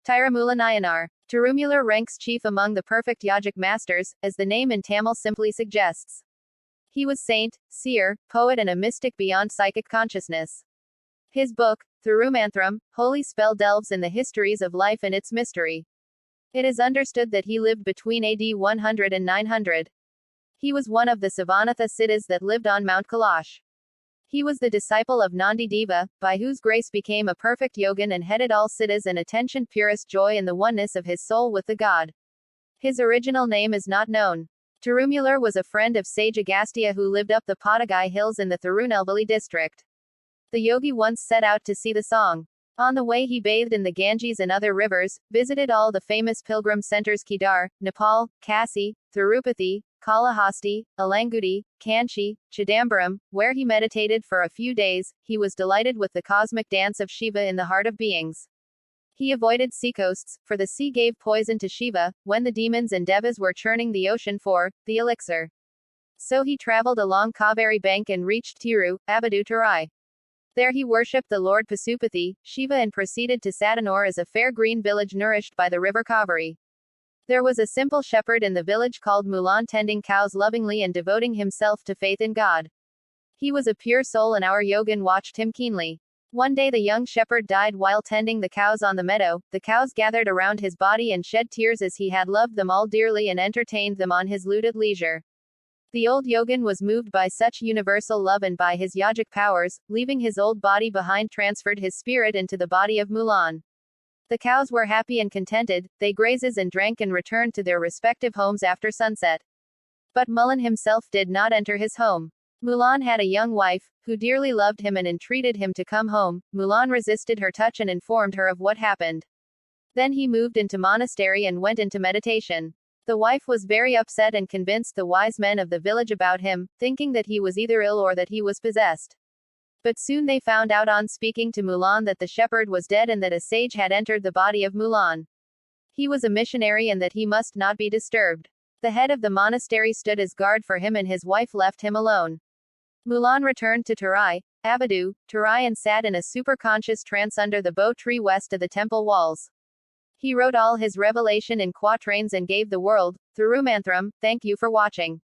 Tirumula Nayanar. Tirumular ranks chief among the perfect yogic masters, as the name in Tamil simply suggests. He was saint, seer, poet and a mystic beyond psychic consciousness. His book, Thirumadiram, Holy Spell delves in the histories of life and its mystery. It is understood that he lived between AD 100 and 900. He was one of the Sivanatha Siddhas that lived on Mount Kailash. He was the disciple of Nandi Deva, by whose grace became a perfect Yogin and headed all Siddhas and attentioned purest joy in the oneness of his soul with the God. His original name is not known. Tirumular was a friend of sage Agastya who lived up the Podigai hills in the Thirunelveli District. The yogi once set out to see the song. On the way he bathed in the Ganges and other rivers, visited all the famous pilgrim centers Kedar, Nepal, Kanchi, Thirupathi, Kalahasti, Alangudi, Kanchi, Chidambaram, where he meditated for a few days. He was delighted with the cosmic dance of Shiva in the heart of beings. He avoided seacoasts, for the sea gave poison to Shiva, when the demons and devas were churning the ocean for the elixir. So he traveled along Cauveri bank and reached Tiru, Tiru. There he worshipped the Lord Pasupathi, Shiva, and proceeded to Satanur as a fair green village nourished by the river Cauveri. There was a simple shepherd in the village called Mulan tending cows lovingly and devoting himself to faith in God. He was a pure soul and our Yogin watched him keenly. One day the young shepherd died while tending the cows on the meadow. The cows gathered around his body and shed tears as he had loved them all dearly and entertained them on his lute at leisure. The old Yogin was moved by such universal love and by his yogic powers, leaving his old body behind, transferred his spirit into the body of Mulan. The cows were happy and contented, they grazes and drank and returned to their respective homes after sunset. But Mulan himself did not enter his home. Mulan had a young wife, who dearly loved him and entreated him to come home. Mulan resisted her touch and informed her of what happened. Then he moved into monastery and went into meditation. The wife was very upset and convinced the wise men of the village about him, thinking that he was either ill or that he was possessed. But soon they found out on speaking to Mulan that the shepherd was dead and that a sage had entered the body of Mulan. He was a missionary and that he must not be disturbed. The head of the monastery stood as guard for him and his wife left him alone. Mulan returned to Tiru, and sat in a superconscious trance under the bo tree west of the temple walls. He wrote all his revelation in quatrains and gave the world, Thirumadiram. Thank you for watching.